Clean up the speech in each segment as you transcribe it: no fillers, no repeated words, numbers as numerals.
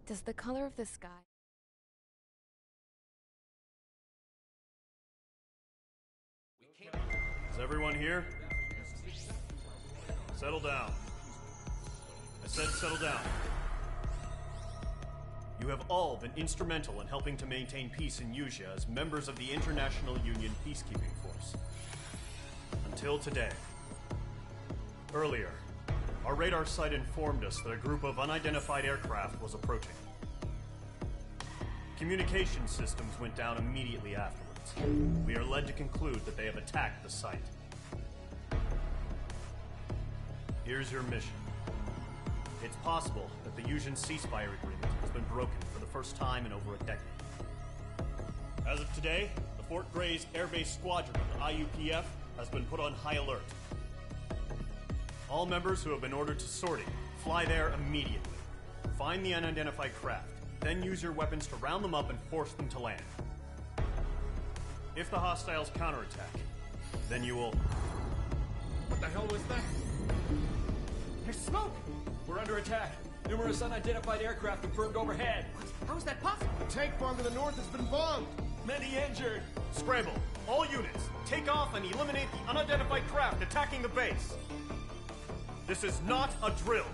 Does the color of the sky... Is everyone here? Settle down. I said settle down. You have all been instrumental in helping to maintain peace in Yuzia as members of the International Union Peacekeeping Force. Until today. Earlier, our radar site informed us that a group of unidentified aircraft was approaching. Communication systems went down immediately afterwards. We are led to conclude that they have attacked the site. Here's your mission. It's possible that the Yuuzhan ceasefire agreement has been broken for the first time in over a decade. As of today, the Fort Grays Air Base Squadron of the IUPF has been put on high alert. All members who have been ordered to sortie, fly there immediately. Find the unidentified craft, then use your weapons to round them up and force them to land. If the hostiles counterattack, then you will... What the hell was that? There's smoke! We're under attack. Numerous unidentified aircraft confirmed overhead. How is that possible? The tank farm to the north has been bombed! Many injured. Scramble! All units, take off and eliminate the unidentified craft attacking the base! This is not a drill!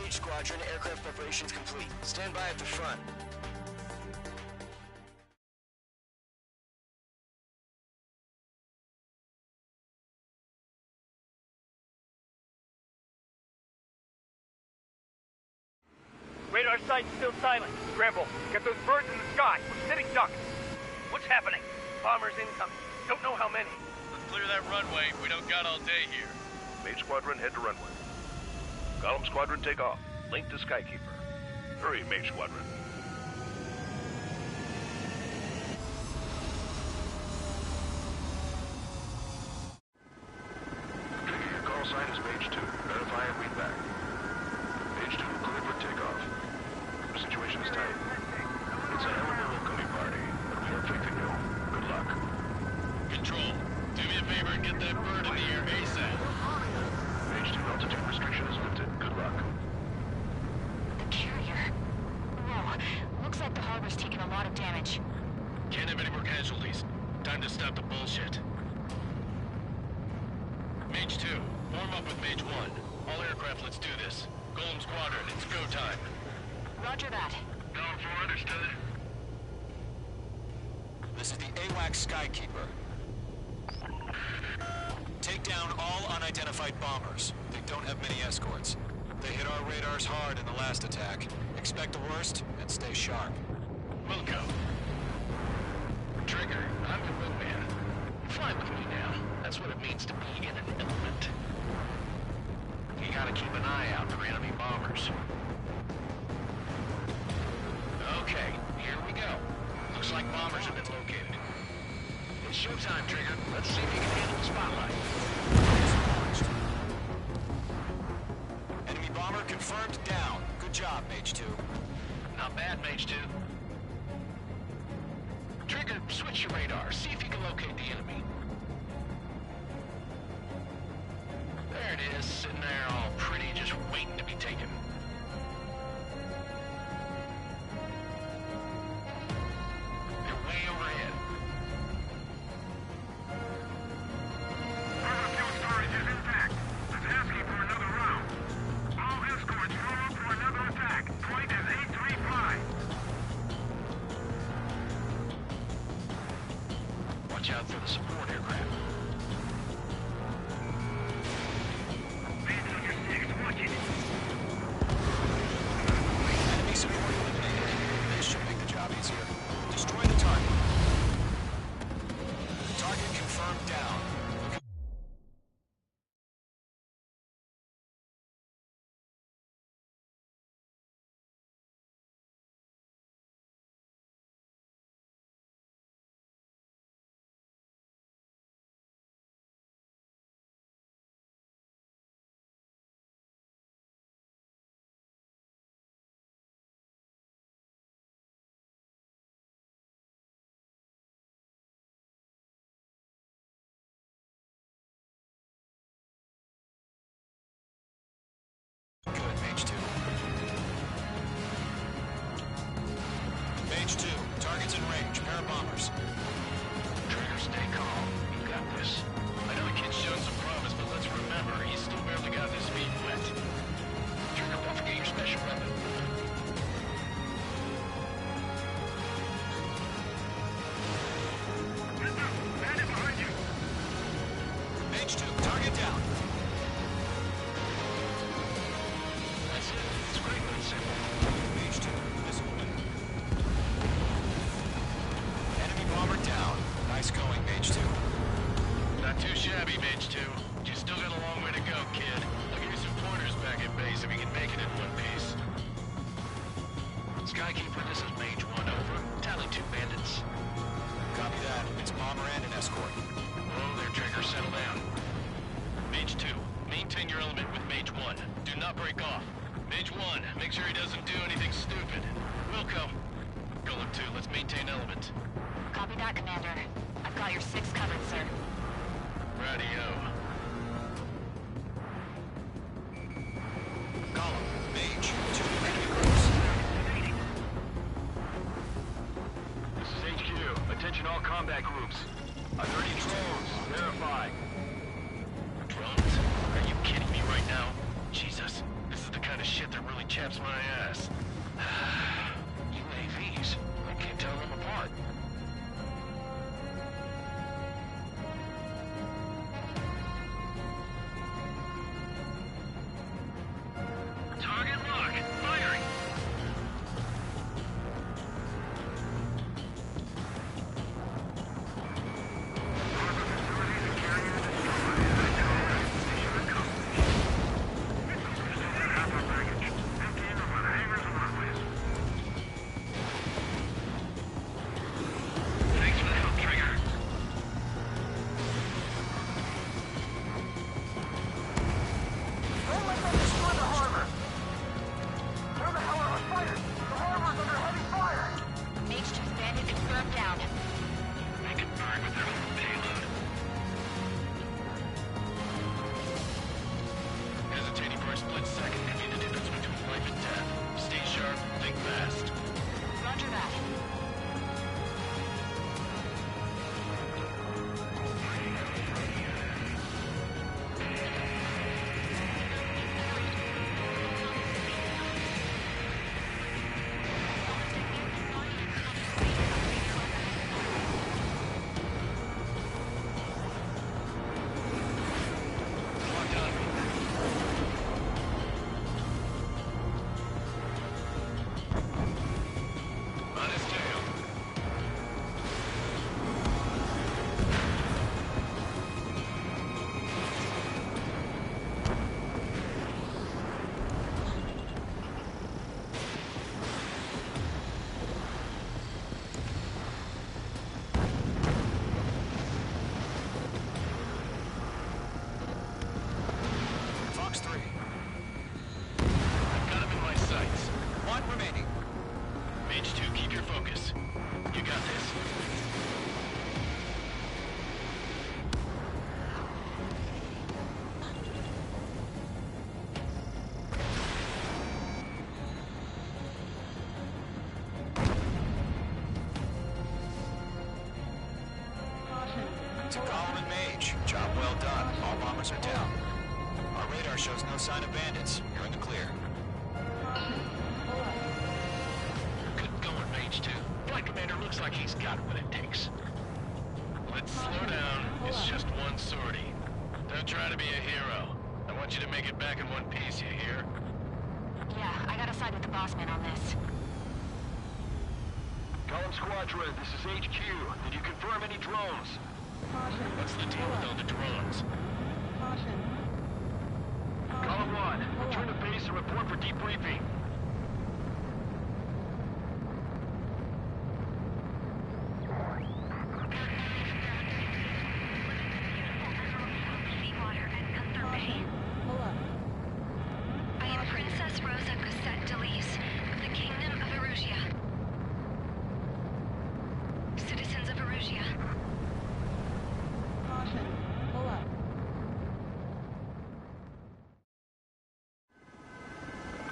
Squadron, aircraft preparations complete. Stand by at the front. Radar site's still silent. Scramble. Get those birds in the sky. We're sitting ducks. What's happening? Bombers incoming. Don't know how many. Let's clear that runway. We don't got all day here. Mage Squadron, head to runway. Column Squadron, take off. Link to Skykeeper. Hurry, Mage Squadron. Trigger, your call sign is Mage 2. Verify and read back. Mage 2, clear for takeoff. The situation is tight. It's a hell of a welcoming party, but we have faith in you. Good luck. Control, do me a favor and get that bird in the air ASAP. Mage 2, altitude restriction is lifted. Good luck. Looks like the harbor's taken a lot of damage. Can't have any more casualties. Time to stop the bullshit. Mage 2, form up with Mage 1. All aircraft, let's do this. Golem Squadron, it's go time. Roger that. Going for understood. This is the AWACS Skykeeper. Take down all unidentified bombers. They don't have many escorts. They hit our radars hard in the last attack. Expect the worst, and stay sharp. We'll go. Trigger, I'm your wingman. Fly with me now. That's what it means to be in an element. You gotta keep an eye out for enemy bombers. Okay, here we go. Looks like bombers have been located. It's showtime, Trigger. Let's see if you can handle the spotlight. confirmed down. Good job, Mage 2. Not bad, Mage 2. Trigger, switch your radar. See if you can locate the enemy. There it is, sitting there all pretty, just waiting to be taken. They're way overhead. Our fuel storage is intact. It's asking for another round. All escorts form up for another attack. Point is 835. Watch out for the support aircraft. Man's on your six, watch it. Enemy support eliminated. This should make the job easier. Destroy the target. Target confirmed down. Good, Mage 2. Mage 2, target's in range. Pair of bombers. Trigger, stay calm. You got this. I know the kid's shown some promise, but let's remember, he's still barely got his feet wet. Trigger, don't forget your special weapon. Bandit behind you. Mage 2, target down. That's it. It's great when it's simple. Mage 2, this will win. Enemy bomber down. Nice going, Mage 2. Not too shabby, Mage 2. You still got a long way to go, kid. I'll give you some pointers back at base if you can make it in one piece. Skykeeper, this is Mage 1, over. Tally 2 bandits. Copy that. It's bomber and an escort. Whoa there, Trigger. Settle down. Mage 2, maintain your element with Mage 1. Do not break off. Mage 1, make sure he doesn't do anything stupid. Wilco. Golem 2, let's maintain element. Copy that, Commander. I've got your six covered, sir. Radio. Column, Mage, 2 enemy groups. This is HQ. Attention all combat groups. Under any drones. Verify. Drones? Are you kidding me right now? Jesus, this is the kind of shit that really chaps my ass. UAVs? I can't tell them apart. Target lock. Firing. bombers are down. Our radar shows no sign of bandits. You're in the clear. Good going, Mage 2. Flight Commander looks like he's got what it takes. Let's slow down. It's just one sortie. Don't try to be a hero. I want you to make it back in one piece, you hear? Yeah, I gotta side with the boss man on this. Column Squadron, this is HQ. Did you confirm any drones? What's the deal with all the drones? Column 1, return to base and report for debriefing. I am Princess Rosa Gusette Delise of the Kingdom of Erusia. Citizens of Erusia.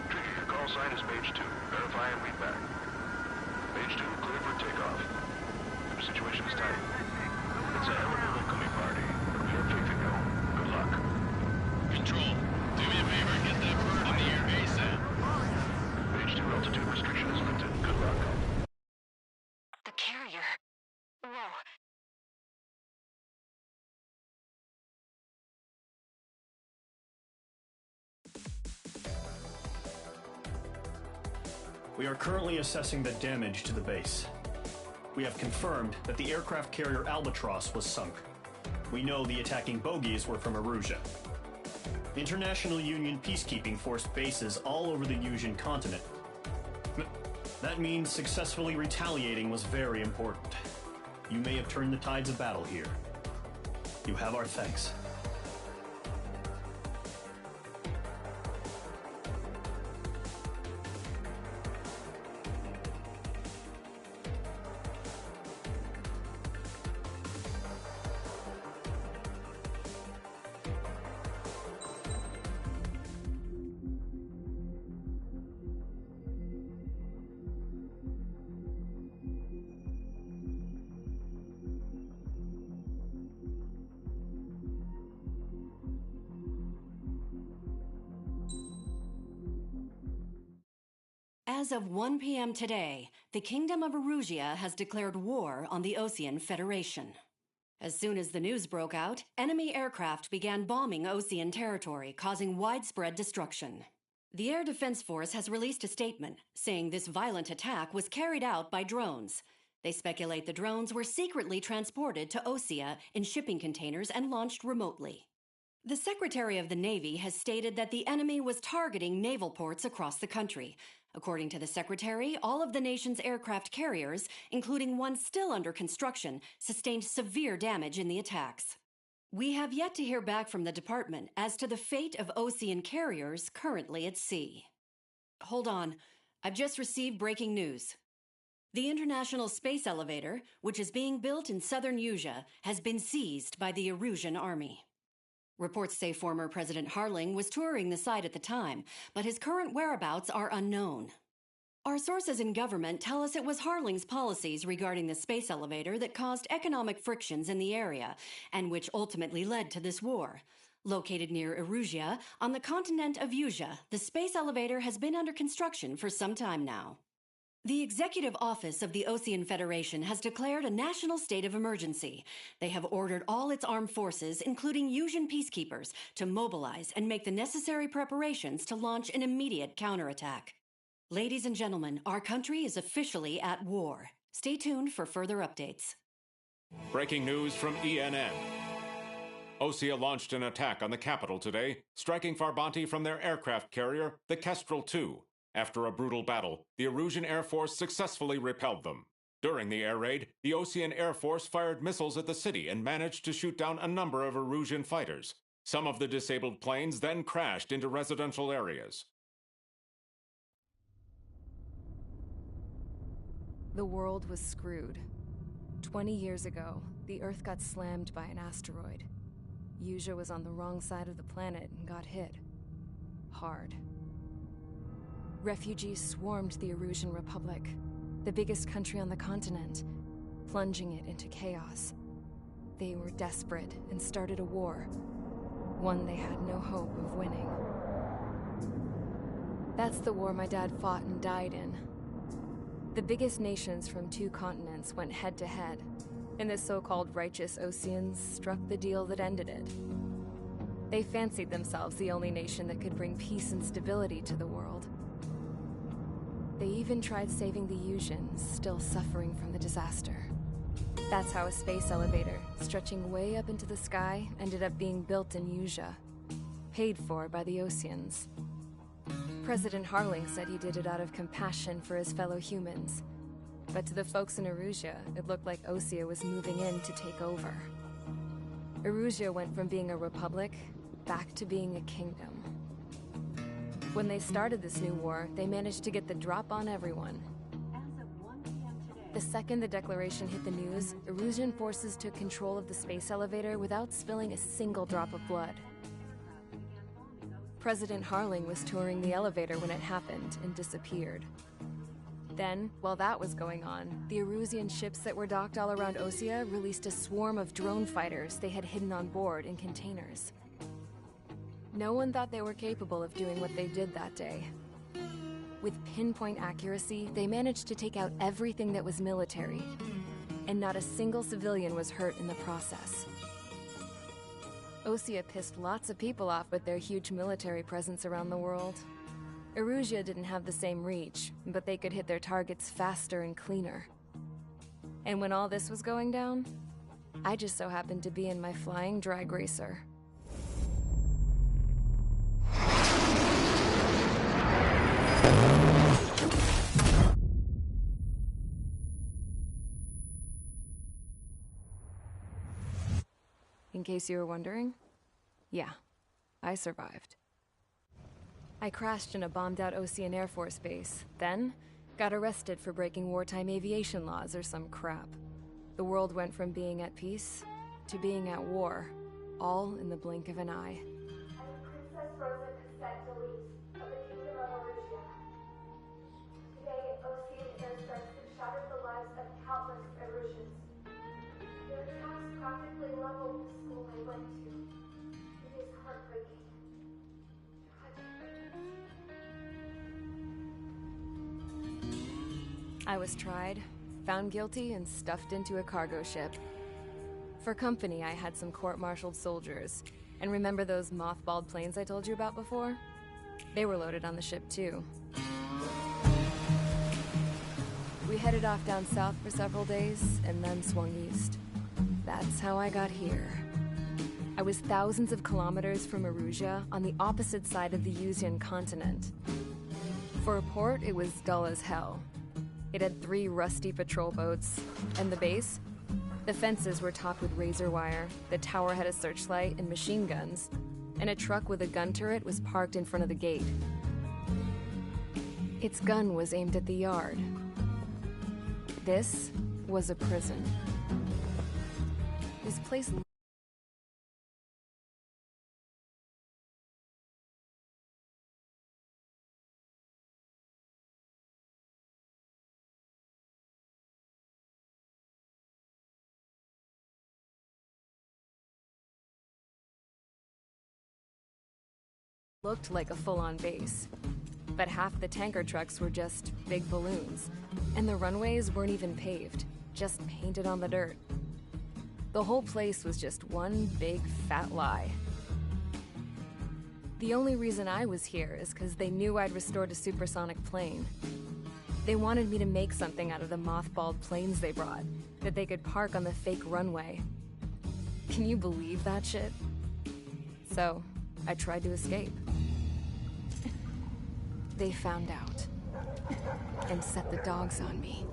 Trigger, your call sign is Mage 2. Verify and read back. Mage 2, clear for takeoff. The situation is tight. It's a hell of a welcoming party, but we have faith in you. Good luck. Control, do me a favor and get that bird in the air ASAP. Mage 2, altitude restriction is lifted. Good luck. The carrier. Whoa. We are currently assessing the damage to the base. We have confirmed that the aircraft carrier Albatross was sunk. We know the attacking bogies were from Erusia. International Union peacekeeping forced bases all over the Yusian continent. That means successfully retaliating was very important. You may have turned the tides of battle here. You have our thanks. As of 1 p.m. today, the Kingdom of Erusia has declared war on the Osean Federation. As soon as the news broke out, enemy aircraft began bombing Osean territory, causing widespread destruction. The Air Defense Force has released a statement saying this violent attack was carried out by drones. They speculate the drones were secretly transported to Osea in shipping containers and launched remotely. The Secretary of the Navy has stated that the enemy was targeting naval ports across the country. According to the Secretary, all of the nation's aircraft carriers, including one still under construction, sustained severe damage in the attacks. We have yet to hear back from the department as to the fate of Osean carriers currently at sea. Hold on, I've just received breaking news. The International Space Elevator, which is being built in southern Yusia, has been seized by the Erusian army. Reports say former President Harling was touring the site at the time, but his current whereabouts are unknown. Our sources in government tell us it was Harling's policies regarding the space elevator that caused economic frictions in the area, and which ultimately led to this war. Located near Erusia, on the continent of Yusia, the space elevator has been under construction for some time now. The Executive Office of the Osean Federation has declared a national state of emergency. They have ordered all its armed forces, including Yusian peacekeepers, to mobilize and make the necessary preparations to launch an immediate counterattack. Ladies and gentlemen, our country is officially at war. Stay tuned for further updates. Breaking news from ENN. Osea launched an attack on the capital today, striking Farbanti from their aircraft carrier, the Kestrel II. After a brutal battle, the Erusian Air Force successfully repelled them. During the air raid, the Osean Air Force fired missiles at the city and managed to shoot down a number of Erusian fighters. Some of the disabled planes then crashed into residential areas. The world was screwed. 20 years ago, the Earth got slammed by an asteroid. Yusia was on the wrong side of the planet and got hit. Hard. Refugees swarmed the Erusian Republic, the biggest country on the continent, plunging it into chaos. They were desperate and started a war. one they had no hope of winning. That's the war my dad fought and died in. The biggest nations from 2 continents went head-to-head, and the so-called righteous Oseans struck the deal that ended it. They fancied themselves the only nation that could bring peace and stability to the world. They even tried saving the Yuuzhans, still suffering from the disaster. That's how a space elevator, stretching way up into the sky, ended up being built in Yuzha, paid for by the Oseans. President Harling said he did it out of compassion for his fellow humans. But to the folks in Erusea, it looked like Osea was moving in to take over. Erusea went from being a republic back to being a kingdom. When they started this new war, they managed to get the drop on everyone. The second the declaration hit the news, Erusian forces took control of the space elevator without spilling a single drop of blood. President Harling was touring the elevator when it happened and disappeared. Then, while that was going on, the Erusian ships that were docked all around Osea released a swarm of drone fighters they had hidden on board in containers. No one thought they were capable of doing what they did that day. With pinpoint accuracy, they managed to take out everything that was military, and not a single civilian was hurt in the process. Osea pissed lots of people off with their huge military presence around the world. Erusea didn't have the same reach, but they could hit their targets faster and cleaner. And when all this was going down, I just so happened to be in my flying drag racer. In case you were wondering, yeah, I survived. I crashed in a bombed-out Osean Air Force base, then got arrested for breaking wartime aviation laws or some crap. The world went from being at peace to being at war, all in the blink of an eye. I am Princess Rosa Cassette Delise of the Kingdom of Erusea. Today, Osean airstrikes have shattered the lives of countless Erusians. Their attacks practically leveled the school I went to. It is heartbreaking. I was tried, found guilty, and stuffed into a cargo ship. For company, I had some court-martialed soldiers. And remember those mothballed planes I told you about before? They were loaded on the ship, too. We headed off down south for several days, and then swung east. That's how I got here. I was thousands of kilometers from Erusea, on the opposite side of the Yuuzhan continent. For a port, it was dull as hell. It had 3 rusty patrol boats, and the base? The fences were topped with razor wire, the tower had a searchlight and machine guns, and a truck with a gun turret was parked in front of the gate. Its gun was aimed at the yard. This was a prison. This place looked like a full-on base. But half the tanker trucks were just big balloons, and the runways weren't even paved, just painted on the dirt. The whole place was just one big fat lie. The only reason I was here is because they knew I'd restored a supersonic plane. They wanted me to make something out of the mothballed planes they brought, that they could park on the fake runway. Can you believe that shit? So, I tried to escape. They found out, and set the dogs on me.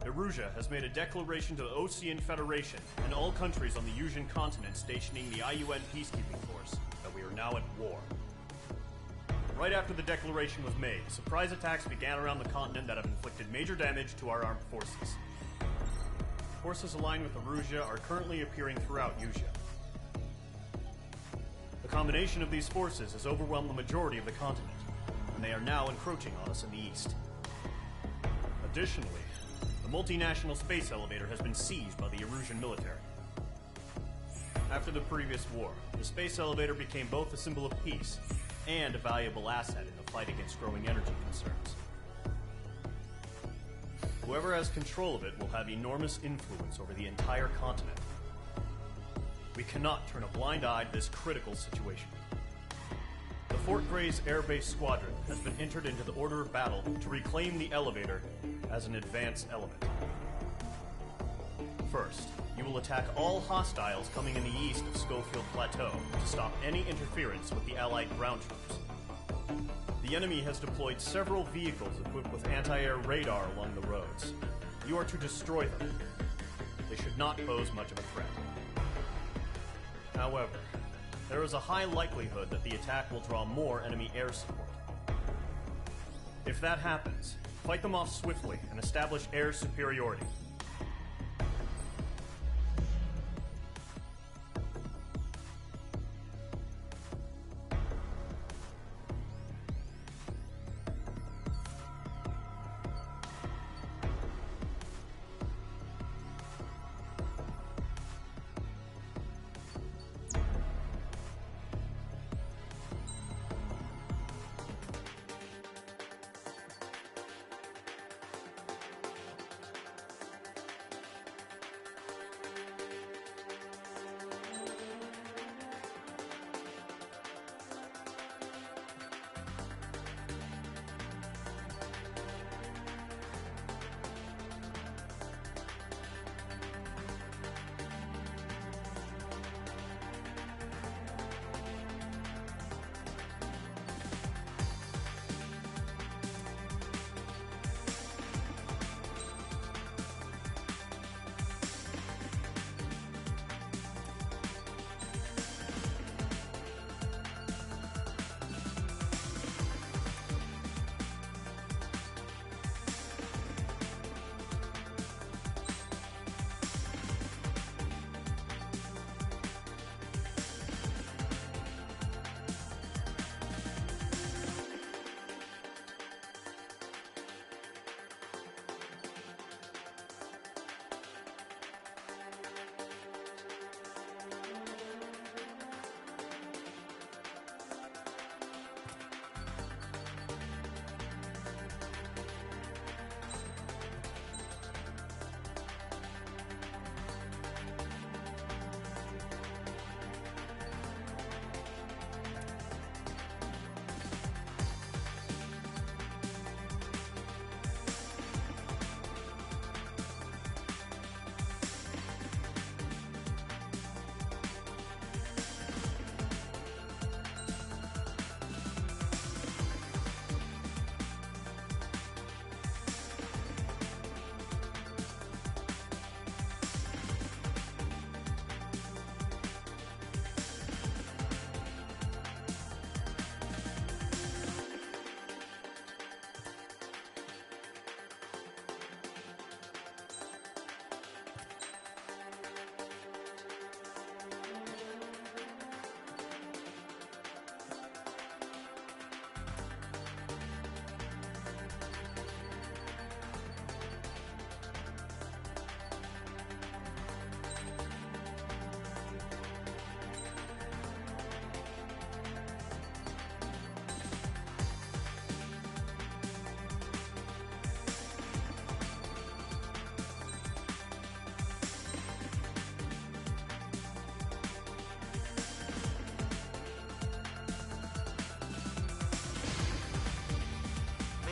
Erusea has made a declaration to the Osean Federation and all countries on the Yuuzhan continent stationing the IUN peacekeeping force that we are now at war. Right after the declaration was made, surprise attacks began around the continent that have inflicted major damage to our armed forces. forces aligned with Erusea are currently appearing throughout Usea. The combination of these forces has overwhelmed the majority of the continent, and they are now encroaching on us in the east. Additionally, the multinational space elevator has been seized by the Erusian military. After the previous war, the space elevator became both a symbol of peace and a valuable asset in the fight against growing energy concerns. Whoever has control of it will have enormous influence over the entire continent. We cannot turn a blind eye to this critical situation. The Fort Gray's Air Base Squadron has been entered into the order of battle to reclaim the elevator as an advance element. First, you will attack all hostiles coming in the east of Schofield Plateau to stop any interference with the Allied ground troops. The enemy has deployed several vehicles equipped with anti-air radar along the roads. You are to destroy them. They should not pose much of a threat. However, there is a high likelihood that the attack will draw more enemy air support. If that happens, fight them off swiftly and establish air superiority.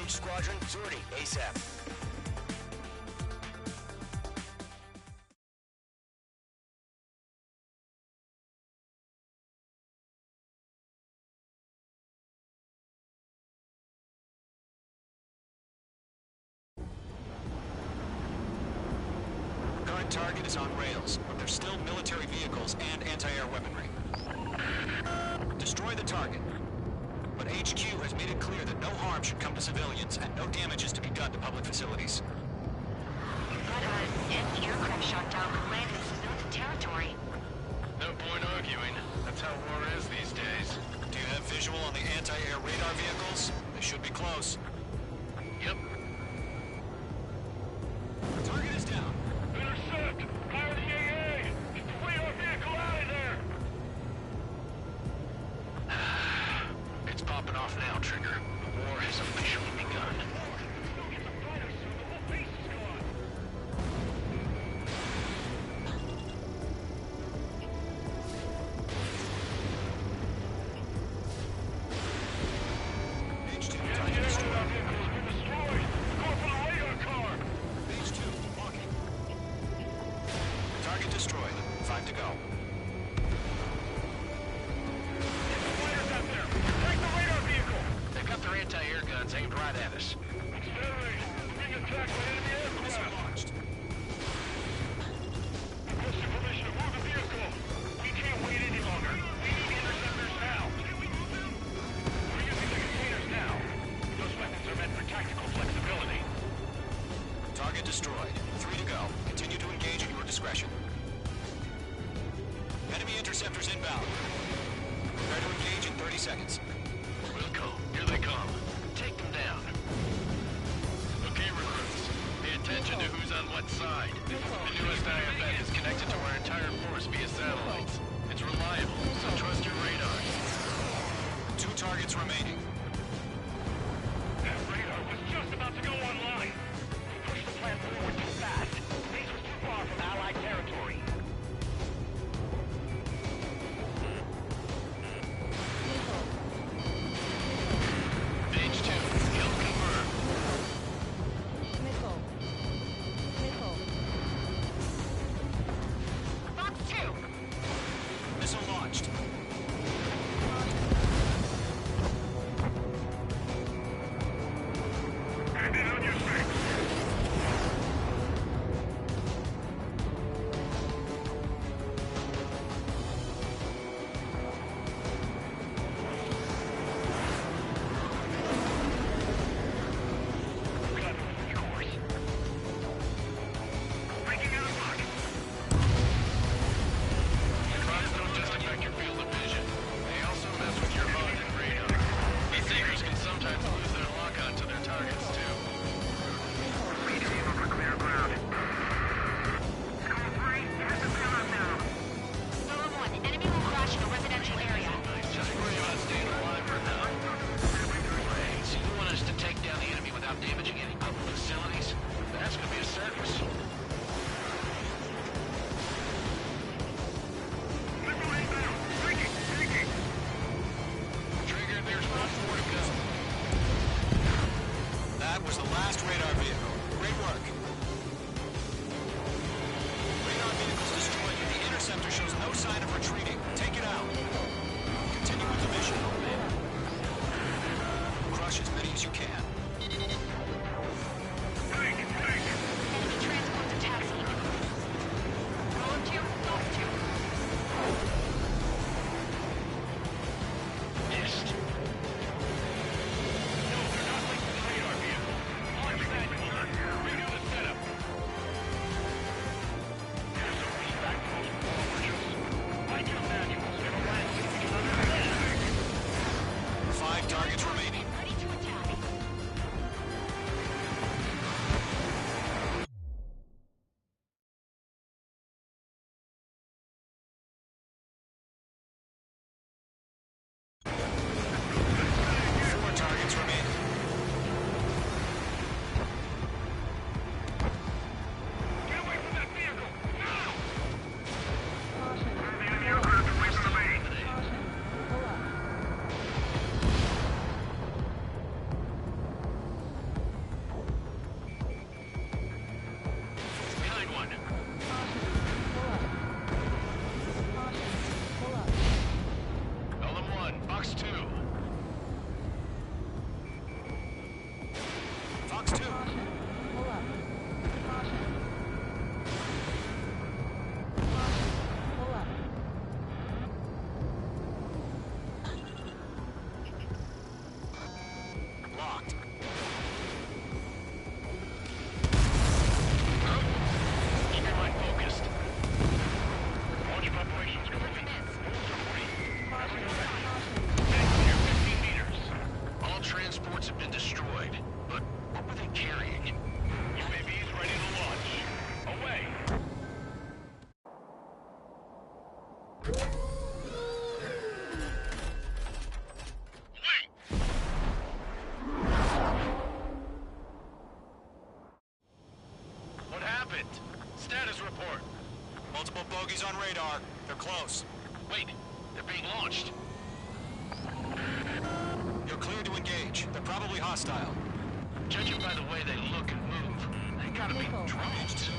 Squadron, sortie, ASAP. Current target is on rails, but there's still military vehicles and anti-air weaponry. Destroy the target. But HQ has made it clear that no harm should come to civilians and no damage is to be done to public facilities. But an aircraft shot Target destroyed. 5 to go. Fighters out there! Take the radar vehicle! They've got their anti-air guns aimed right at us. Accelerate! Being attacked by enemy aircraft! Missile launched. Requesting permission to move the vehicle! We can't wait any longer! We need interceptors now! We're using the containers now! Those weapons are meant for tactical flexibility. Target destroyed. 3 to go. Continue to engage at your discretion. Enemy interceptors inbound. Prepare to engage in 30 seconds. Wilco, here they come. Take them down. Okay, recruits. Pay attention to who's on what side. The newest IFN is connected to our entire force via satellites. It's reliable, so trust your radar. 2 targets remaining. That radar was just about to go online. We pushed the plan forward too fast. Base was too far from Allied territory. Page 2, kill confirmed. Fox 2! Missile launched. Hand it on your six. Got the course. Breaking out of luck. Clouds don't just affect your field of vision. They also mess with your HUD and radar. These seekers can sometimes lose their lock onto their targets, too. Clear ground. School 3, here's the payload now. Solo 1, enemy will crash in a residential area. Just worry about staying alive for now. Hey, so you want us to take down the enemy without damaging any public facilities? That's gonna be a circus. Trigger, there's 1 more to go. That was the last radar vehicle. Great work. Radar vehicles destroyed, but the interceptor shows no sign of retreating. Take it out. Continue with the mission. Crush as many as you can. Enemy transport to taxi. Roll 2, Fox 2. Missed. No, they're not linked to the radar vehicle. Launch manual. Redo the setup. Here's some feedback from those forwards. Like your manuals, in a language we can understand. 5 targets remaining. Ready to attack. Four targets remaining. Get away from that vehicle! Now! The enemy aircraft away from the main. Behind one. LM1, Fox 2. Fox 2. Locked. Keep your mind focused. Launch preparations complete. Moves are free. Everything ready. Back here, 15 meters. All transports have been destroyed, but what were they carrying? UAVs ready to launch. Away. Wait! What happened? Status report. Multiple bogies on radar. They're close. Wait, they're being launched. You're clear to engage. They're probably hostile. Judging by the way they look and move, they gotta be drones.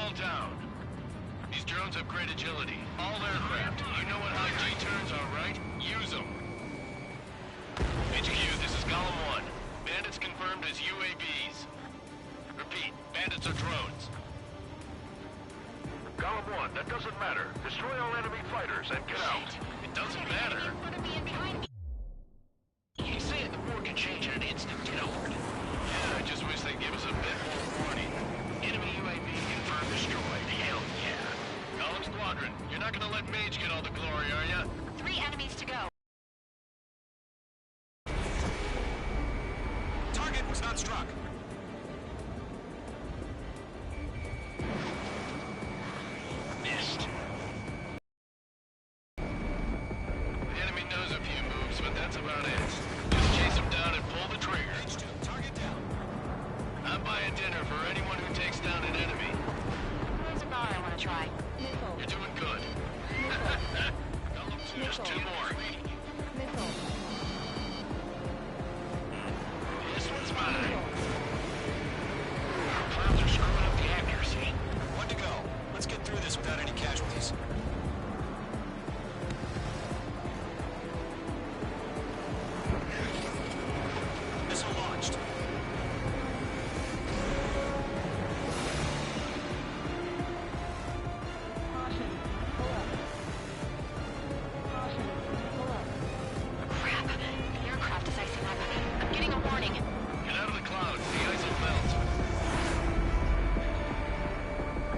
all down. These drones have great agility. All aircraft. You know what high G-turns are, right? Use them. HQ, this is Column 1. Bandits confirmed as UAVs. Repeat, bandits are drones. Column 1, that doesn't matter. Destroy all enemy fighters and get out. It doesn't matter. He's saying the war can change in an instant. Get over it. Yeah, I just wish they'd give us a bit more warning. Enemy UAV confirmed destroyed. Hell yeah. Column Squadron, you're not gonna let Mage get all the glory, are ya? 3 enemies to go. Target was not struck. Missed. The enemy knows a few moves, but that's about it. Just chase them down and pull the trigger. H2, target down. I'm buying dinner for anyone who takes down an enemy. There's a bar I want to try. You're doing good. Column 2, just 2 more. This one's mine. Our clowns are screwing up the accuracy. 1 to go. Let's get through this without any casualties. Missile launched. Crap. The aircraft is icing up. I'm getting a warning. Get out of the clouds. The ice will melt.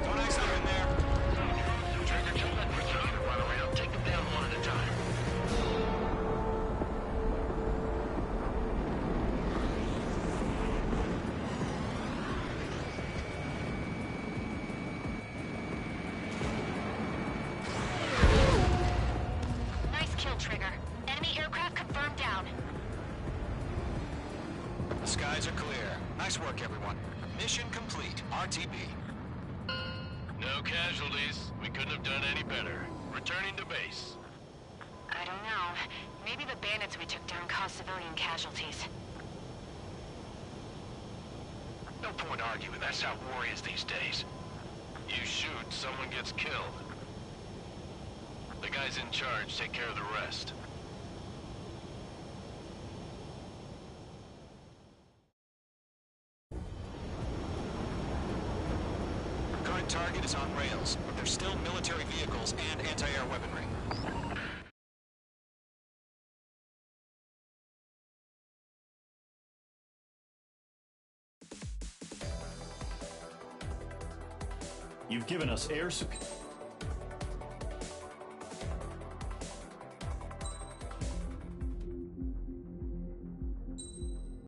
Don't ice up in there. Trigger, just let Precision run around. Take them down one at a time. Nice kill, Trigger. Enemy aircraft confirmed down. The skies are clear. Nice work, everyone. Mission complete. RTB. No casualties. We couldn't have done any better. Returning to base. I don't know. Maybe the bandits we took down caused civilian casualties. No point arguing. That's how war is these days. You shoot, someone gets killed. The guys in charge take care of the rest. Current target is on rails, but there's still military vehicles and anti-air weaponry. You've given us air support.